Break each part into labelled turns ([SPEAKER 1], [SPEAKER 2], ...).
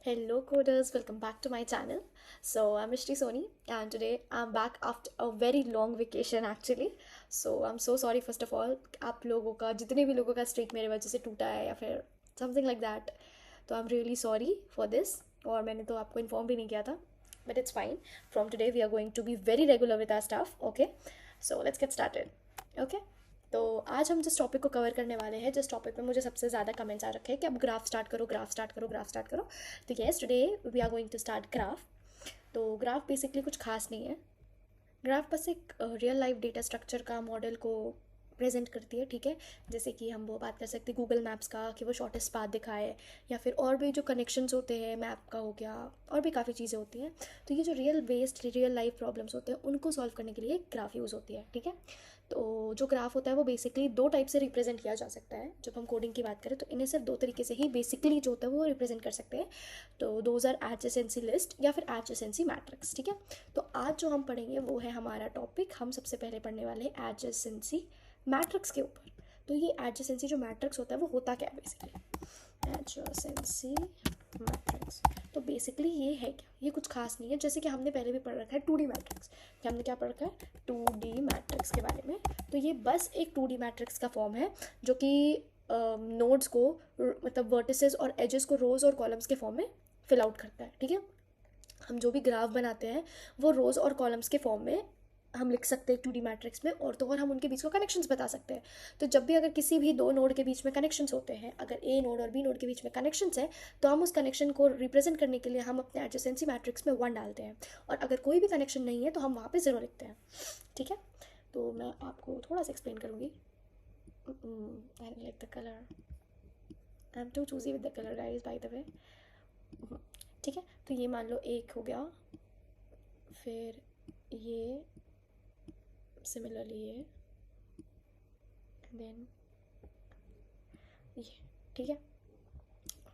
[SPEAKER 1] Hello coders, welcome back to my channel. So I'm Mishti Soni and today I'm back after a very long vacation actually. So I'm so sorry first of all आप लोगों का जितने भी लोगों का streak मेरे वजह से टूटा है या फिर something like that. तो I'm really sorry for this और मैंने तो आपको inform भी नहीं किया था. But it's fine. From today we are going to be very regular with our stuff. Okay. So let's get started. Okay. तो आज हम जिस टॉपिक को कवर करने वाले हैं जिस टॉपिक पे मुझे सबसे ज़्यादा कमेंट्स आ रखे हैं कि अब ग्राफ स्टार्ट करो ग्राफ स्टार्ट करो ग्राफ स्टार्ट करो। तो yes today we are going to start graph. तो ग्राफ बेसिकली कुछ खास नहीं है। ग्राफ बस एक रियल लाइफ डेटा स्ट्रक्चर का मॉडल को प्रेजेंट करती है, ठीक है। जैसे कि हम वो बात कर सकते हैं गूगल मैप्स का कि वो शॉर्टेस्ट पाथ दिखाए, या फिर और भी जो कनेक्शंस होते हैं मैप का हो गया, और भी काफ़ी चीज़ें होती हैं। तो ये जो real based real life problems होते हैं उनको सॉल्व करने के लिए ग्राफ यूज़ होती है, ठीक है। तो जो ग्राफ होता है वो बेसिकली दो टाइप से रिप्रेजेंट किया जा सकता है। जब हम कोडिंग की बात करें तो इन्हें सिर्फ दो तरीके से ही बेसिकली जो होता है वो रिप्रेजेंट कर सकते हैं। तो दोज आर एडजेसेंसी लिस्ट या फिर एडजेसेंसी मैट्रिक्स, ठीक है। तो आज जो हम पढ़ेंगे वो है हमारा टॉपिक। हम सबसे पहले पढ़ने वाले हैं एडजेसेंसी मैट्रिक्स के ऊपर। तो ये एडजेसेंसी जो मैट्रिक्स होता है वो होता क्या है बेसिकली, एडजेसेंसी मैट्रिक्स। तो बेसिकली ये है क्या, ये कुछ खास नहीं है। जैसे कि हमने पहले भी पढ़ रखा है 2D मैट्रिक्स, कि हमने क्या पढ़ रखा है 2D मैट्रिक्स के बारे में। तो ये बस एक 2D मैट्रिक्स का फॉर्म है जो कि नोड्स को मतलब वर्टिसेस और एजेस को रोज और कॉलम्स के फॉर्म में फिल आउट करता है, ठीक है। हम जो भी ग्राफ बनाते हैं वो रोज और कॉलम्स के फॉर्म में हम लिख सकते हैं 2D मैट्रिक्स में, और तो और हम उनके बीच को कनेक्शंस बता सकते हैं। तो जब भी अगर किसी भी दो नोड के बीच में कनेक्शंस होते हैं, अगर ए नोड और बी नोड के बीच में कनेक्शंस है, तो हम उस कनेक्शन को रिप्रेजेंट करने के लिए हम अपने एडजेसेंसी मैट्रिक्स में 1 डालते हैं, और अगर कोई भी कनेक्शन नहीं है तो हम वहाँ पे 0 लिखते हैं, ठीक है। तो मैं आपको थोड़ा सा एक्सप्लेन करूँगी। I like the colour, I am too choosy with the colour guys by the way, ठीक है। तो ये मान लो एक हो गया, फिर ये सिमिलरली ये, देन ये, ठीक है।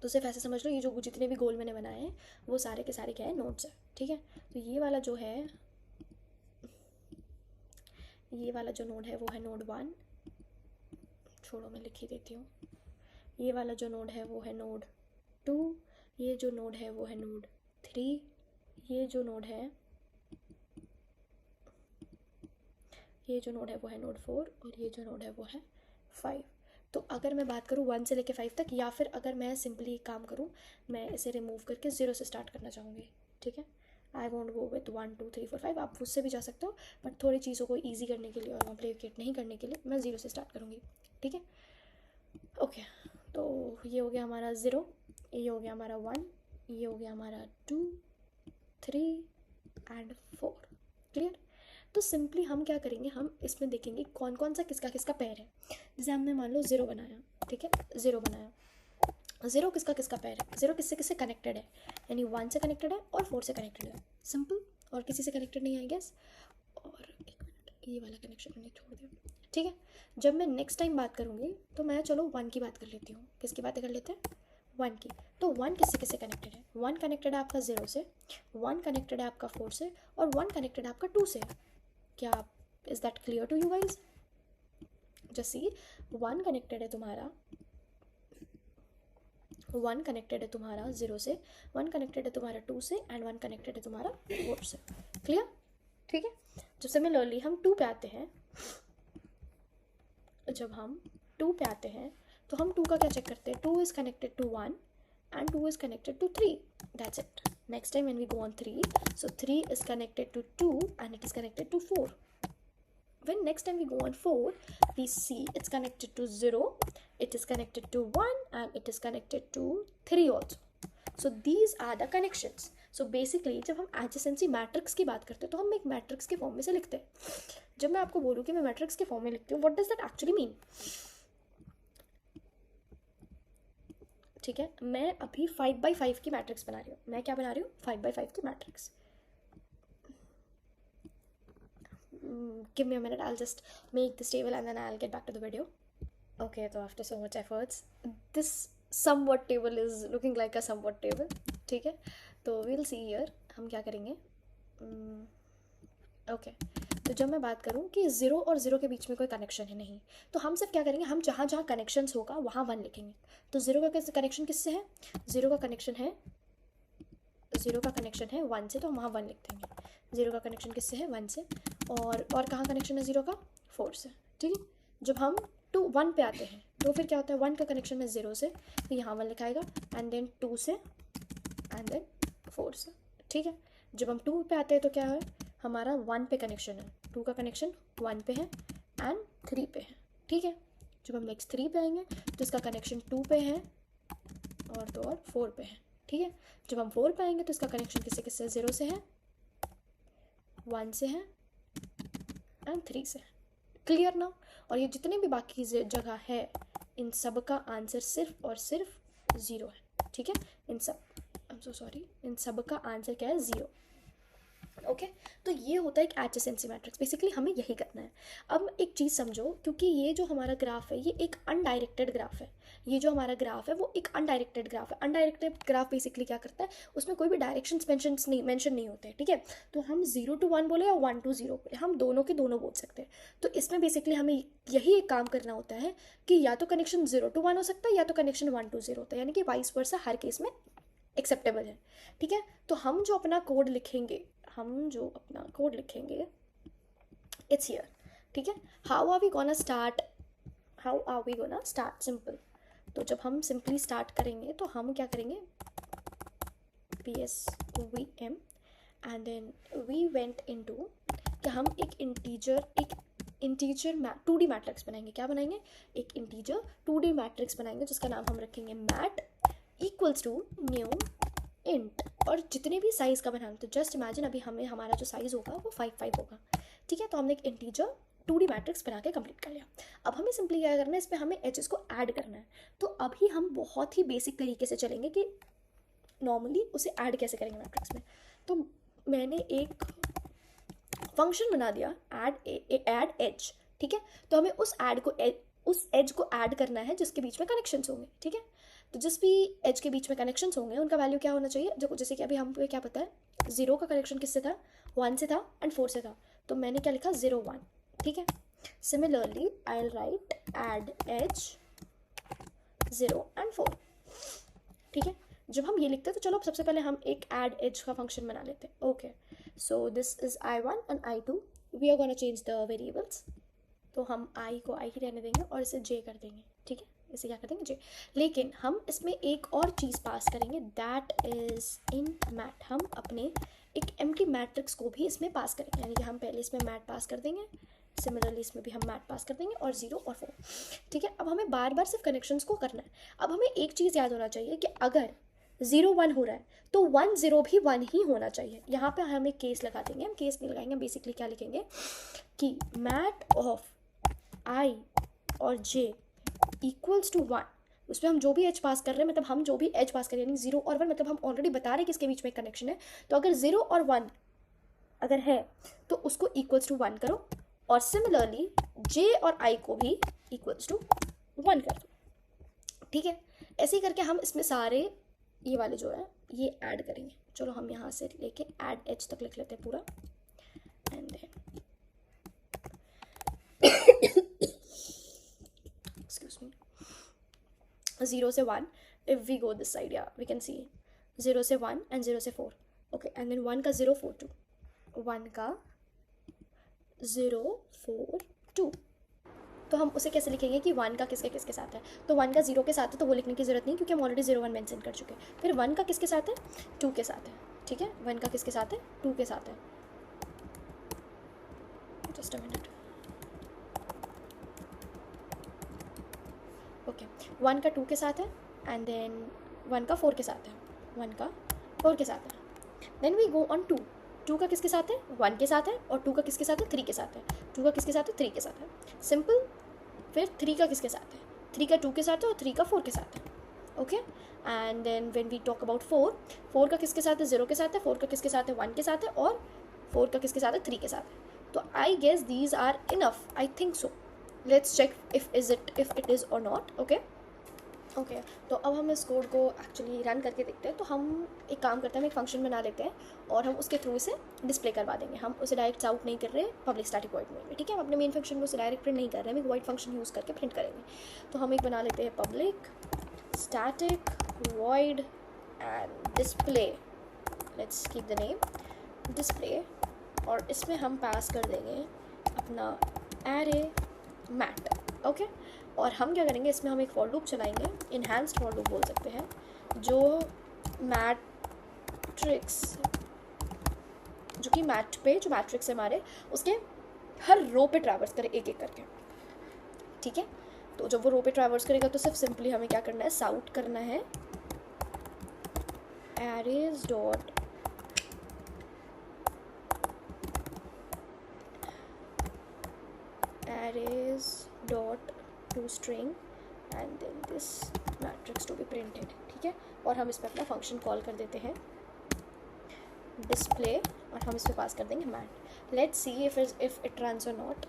[SPEAKER 1] तो सिर्फ ऐसे समझ लो ये जो जितने भी गोल मैंने बनाए हैं वो सारे के सारे क्या है, नोड्स है, ठीक है। तो ये वाला जो है, ये वाला जो नोड है वो है नोड 1, छोड़ो मैं लिख ही देती हूँ। ये वाला जो नोड है वो है नोड 2, ये जो नोड है वो है नोड 3, ये जो नोड है वो है नोड 4, और ये जो नोड है वो है 5। तो अगर मैं बात करूँ 1 से लेकर 5 तक, या फिर अगर मैं सिंपली एक काम करूँ, मैं इसे रिमूव करके 0 से स्टार्ट करना चाहूँगी, ठीक है। आई वॉन्ट गो विथ 1 2 3 4 5, आप उससे भी जा सकते हो, बट थोड़ी चीज़ों को ईजी करने के लिए और कॉम्प्लिकेट नहीं करने के लिए मैं 0 से स्टार्ट करूँगी, ठीक है। ओके, तो ये हो गया हमारा 0, ये हो गया हमारा 1, ये हो गया हमारा 2 3 एंड 4, क्लियर। तो सिंपली हम क्या करेंगे, हम इसमें देखेंगे कौन कौन सा किसका किसका पैर है। जैसे हमने मान लो 0 बनाया, ठीक है, 0 बनाया, 0 किसका किसका पैर है, 0 किससे किससे कनेक्टेड है, यानी 1 से कनेक्टेड है और 4 से कनेक्टेड है, सिंपल। और किसी से कनेक्टेड नहीं है, आई गेस। और एक मिनट, ये वाला कनेक्शन मैंने छोड़ दिया, ठीक है। जब मैं नेक्स्ट टाइम बात करूँगी तो मैं चलो 1 की बात कर लेती हूँ। किसकी बातें कर लेते हैं, 1 की। तो 1 किससे किससे कनेक्टेड है, 1 कनेक्टेड है आपका 0 से, 1 कनेक्टेड है आपका 4 से, और 1 कनेक्टेड है आपका 2 से। क्या is that clear to you guys? Just see, 1 connected है तुम्हारा, 1 कनेक्टेड है तुम्हारा 0 से, 1 कनेक्टेड है तुम्हारा 2 से, एंड 1 कनेक्टेड है तुम्हारा 4 से, क्लियर, ठीक है। जब सिमिलरली हम 2 पे आते हैं, जब हम 2 पे आते हैं तो हम 2 का क्या चेक करते हैं, 2 is connected to 1 and 2 is connected to 3. That's it. Next time when we go on 3, so 3 is connected to 2 and it is connected to 4. When next time we go on 4, we see it's connected to 0, it is connected to 1, and it is connected to 3 also. So these are the connections. So basically जब हम adjacency matrix की बात करते हैं तो हम एक matrix के फॉर्म में से लिखते हैं। जब मैं आपको बोलूँ कि मैं मैट्रिक्स के फॉर्म में लिखती हूँ, what does that actually mean? ठीक है, मैं अभी 5x5 की मैट्रिक्स बना रही हूँ। मैं क्या बना रही हूँ, 5x5 की matrix. Give me a minute, I'll just make this table and then I'll get back to the video. Okay, so after so much efforts, this somewhat table is looking like a somewhat table, ठीक है। तो we'll see here हम क्या करेंगे। Okay, तो जब मैं बात करूँ कि 0 और 0 के बीच में कोई कनेक्शन है नहीं, तो हम सिर्फ क्या करेंगे, हम जहाँ जहाँ कनेक्शंस होगा वहाँ 1 लिखेंगे। तो 0 का कनेक्शन किससे है, 0 का कनेक्शन है ज़ीरो का कनेक्शन है 1 से, तो हम वहाँ 1 लिख देंगे। ज़ीरो का कनेक्शन किससे है? 1 से। और कहाँ कनेक्शन है ज़ीरो का? 4 से। ठीक है, जब हम 1 पे आते हैं तो फिर क्या होता है? 1 का कनेक्शन है 0 से, तो यहाँ 1 लिखाएगा, एंड देन 2 से, एंड देन 4 से। ठीक है, जब हम 2 पे आते हैं तो क्या है? हमारा 1 पे कनेक्शन है, 2 का कनेक्शन 1 पे है एंड 3 पे है। ठीक है, जब हम नेक्स्ट 3 पे आएंगे तो इसका कनेक्शन 2 पे है और 2 और 4 पे है। ठीक है, जब हम 4 पे आएंगे तो इसका कनेक्शन किससे किससे? 0 से है, 1 से है एंड 3 से है। क्लियर ना? और ये जितने भी बाकी जगह है, इन सब का आंसर सिर्फ और सिर्फ 0 है। ठीक है, इन सब का आंसर क्या है? 0। ओके, तो ये होता है एक एडजेसेंसी मैट्रिक्स। बेसिकली हमें यही करना है। अब एक चीज़ समझो, क्योंकि ये जो हमारा ग्राफ है ये एक अनडायरेक्टेड ग्राफ है। ये जो हमारा ग्राफ है वो एक अनडायरेक्टेड ग्राफ है। अनडायरेक्टेड ग्राफ बेसिकली क्या करता है? उसमें कोई भी डायरेक्शंस मेंशन नहीं होते हैं। ठीक है, तो हम 0 to 1 बोले या 1 to 0 बोले, हम दोनों के दोनों बोल सकते हैं। तो इसमें बेसिकली हमें यही एक काम करना होता है कि या तो कनेक्शन 0 to 1 हो सकता है या तो कनेक्शन 1 to 0 होता है, यानी कि वाइस वर्सा हर केस में एक्सेप्टेबल है। ठीक है, तो हम जो अपना कोड लिखेंगे इट्स हियर। ठीक है, how are we gonna start? Simple. तो जब हम सिंपली स्टार्ट करेंगे तो हम क्या करेंगे? PSVM and then we went into कि हम एक इंटीजर 2D मैट्रिक्स बनाएंगे। क्या बनाएंगे? एक इंटीजर 2D मैट्रिक्स बनाएंगे जिसका नाम हम रखेंगे mat equals to new int. और जितने भी साइज़ का बनाना, तो जस्ट इमेजिन अभी हमारा जो साइज़ होगा वो 5 होगा। ठीक है, तो हमने एक इंटीजर 2D मैट्रिक्स बना के कंप्लीट कर लिया। अब हमें सिंपली क्या करना है? इस पर हमें एजेस को ऐड करना है। तो अभी हम बहुत ही बेसिक तरीके से चलेंगे कि नॉर्मली उसे ऐड कैसे करेंगे मैट्रिक्स में। तो मैंने एक फंक्शन बना दिया ऐड एज। ठीक है, तो हमें उस एज को ऐड करना है जिसके बीच में कनेक्शंस होंगे। ठीक है, तो जिस भी एज के बीच में कनेक्शंस होंगे उनका वैल्यू क्या होना चाहिए? जैसे कि अभी हमको क्या पता है, 0 का कनेक्शन किससे था? 1 से था एंड 4 से था, तो मैंने क्या लिखा? 0 1। ठीक है, similarly I will write add edge 0 and 4। ठीक है, जब हम ये लिखते हैं तो चलो सबसे पहले हम एक ऐड एज का फंक्शन बना लेते हैं। Okay, so this is I1 and I2। We are gonna change the variables. तो हम i को i ही रहने देंगे और इसे j कर देंगे। ठीक है, इसे क्या कर देंगे? j। लेकिन हम इसमें एक और चीज़ पास करेंगे, दैट इज इन मैट। हम अपने एक एम्प्टी मैट्रिक्स को भी इसमें पास करेंगे, यानी कि हम पहले इसमें मैट पास कर देंगे, सिमिलरली इसमें भी हम मैट पास कर देंगे, और 0 और 4। ठीक है, अब हमें बार बार सिर्फ कनेक्शंस को करना है। अब हमें एक चीज़ याद होना चाहिए कि अगर 0 1 हो रहा है तो 1 0 भी 1 ही होना चाहिए। यहाँ पे हम एक केस लगा देंगे, हम केस नहीं लगाएंगे, बेसिकली क्या लिखेंगे कि मैट ऑफ i और j इक्वल्स टू 1। उसमें हम जो भी एच पास कर रहे हैं, मतलब हम जो भी एच पास कर रहे हैं, यानी 0 और 1, मतलब हम ऑलरेडी बता रहे हैं कि इसके बीच में एक कनेक्शन है। तो अगर 0 और 1 अगर है तो उसको इक्वल्स टू 1 करो, और सिमिलरली j और i को भी इक्वल्स टू 1 कर दो। ठीक है, ऐसे ही करके हम इसमें सारे ये वाले जो है ये ऐड करेंगे। चलो हम यहाँ से लेके ऐड एच तक लिख लेते हैं पूरा, एंड देन excuse me, 0 से 1, if we go this side, yeah, we can see 0 से 1 and 0 से 4, okay, and then 1 का 0 4 2, 1 का 0 4 2। तो हम उसे कैसे लिखेंगे कि 1 का किसके साथ है? तो 1 का 0 के साथ है तो वो लिखने की ज़रूरत नहीं, क्योंकि हम ऑलरेडी 0 1 मेंशन कर चुके हैं। फिर 1 का किसके साथ है? 2 के साथ है। ठीक है, 1 का किसके साथ है? 2 के साथ है। Just a minute. ओके, 1 का 2 के साथ है, एंड देन 1 का 4 के साथ है, 1 का 4 के साथ है। Then we go on 2। 2 का किसके साथ है? 1 के साथ है, और 2 का किसके साथ है? 3 के साथ है। 2 का किसके साथ है? 3 के साथ है। सिंपल। फिर 3 का किसके साथ है? 3 का 2 के साथ है, और 3 का 4 के साथ है। Okay, and then when we talk about 4 का किसके साथ है? 0 के साथ है। 4 का किसके साथ है? 1 के साथ है। और 4 का किसके साथ है? 3 के साथ है। तो I guess these are enough, I think so. Let's check if it is और नॉट। ओके, तो अब हम इस कोड को एक्चुअली रन करके देखते हैं। तो हम एक काम करते हैं, हम एक फंक्शन बना लेते हैं और हम उसके थ्रू इसे डिस्प्ले करवा देंगे। हम उसे डायरेक्ट आउट नहीं कर रहे पब्लिक स्टैटिक वॉइड में। ठीक है, हम अपने मेन फंक्शन में उसे डायरेक्ट प्रिंट नहीं कर रहे हैं, हम एक वॉइड फंक्शन यूज़ करके प्रिंट करेंगे। तो हम एक बना लेते हैं public static void and display let's keep the name display, और इसमें हम पास कर देंगे अपना एरे मैट, ओके। और हम क्या करेंगे, इसमें हम एक फॉर लूप चलाएंगे, इन्हांस्ड फॉर लूप बोल सकते हैं, जो मैट्रिक्स, जो कि मैट पे जो मैट्रिक्स है हमारे, उसके हर रो पे ट्रैवर्स करे एक एक करके, ठीक है। तो जब वो रो पे ट्रैवर्स करेगा तो सिर्फ सिंपली हमें क्या करना है, साउट करना है arrays dot arrays dot to string and then this matrix to be printed, ठीक है। और हम इस पर अपना फंक्शन कॉल कर देते हैं डिस्प्ले, और हम इस पर पास कर देंगे mat. Let's see if it runs और not.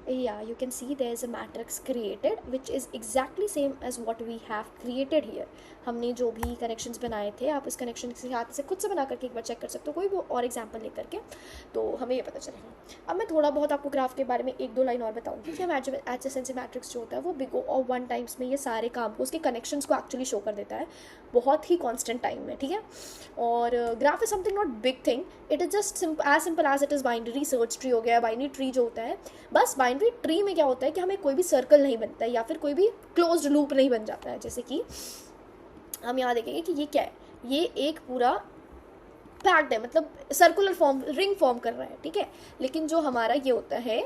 [SPEAKER 1] Yeah, you can see there is a matrix created which is exactly same as what we have created here. हमने जो भी कनेक्शंस बनाए थे, आप इस कनेक्शन के हाथ से खुद से बना करके एक बार चेक कर सकते हो, कोई भी और एग्जांपल लेकर के, तो हमें ये पता चलेगा। अब मैं थोड़ा बहुत आपको ग्राफ के बारे में एक दो लाइन और बताऊंगी कि हम एडजेसेंसी मैट्रिक्स जो होता है वो बिग O ऑफ 1 टाइम्स में ये सारे काम को, उसके कनेक्शंस को एक्चुअली शो कर देता है बहुत ही कॉन्स्टेंट टाइम में, ठीक है। और graph is something not big thing, it is just simple as it is binary search tree हो गया, बाइनरी ट्री जो होता है। बस बाइनरी ट्री में क्या होता है कि हमें कोई भी सर्कल नहीं बनता है या फिर कोई भी क्लोज्ड लूप नहीं बन जाता है। जैसे कि हम यहाँ देखेंगे कि ये क्या है, ये एक पूरा पैक्ड है, मतलब सर्कुलर फॉर्म, रिंग फॉर्म कर रहा है, ठीक है। लेकिन जो हमारा ये होता है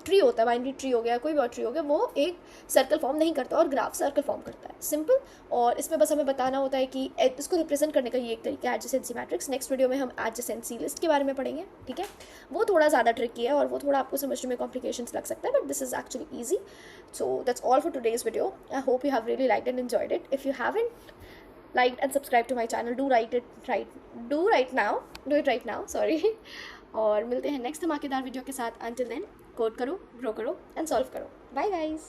[SPEAKER 1] ट्री होता है, बाइनरी ट्री हो गया, कोई भी और ट्री हो गया, वो एक सर्कल फॉर्म नहीं करता और ग्राफ सर्कल फॉर्म करता है, सिंपल। और इसमें बस हमें बताना होता है कि इसको रिप्रेजेंट करने का ये एक तरीका है एडजेसेंसी मैट्रिक्स। नेक्स्ट वीडियो में हम एडजेसेंसी लिस्ट के बारे में पढ़ेंगे, ठीक है। वो थोड़ा ज़्यादा ट्रिकी है और वो थोड़ा आपको समझने में कॉम्प्लिकेशंस लग सकता है, but this is actually easy. So that's all for today's video. I hope you have really liked and enjoyed it. If you haven't liked and subscribe to my channel, do it right now, sorry। और मिलते हैं next धमाकेदार video के साथ। Until then, code करो, grow करो and solve करो। Bye guys.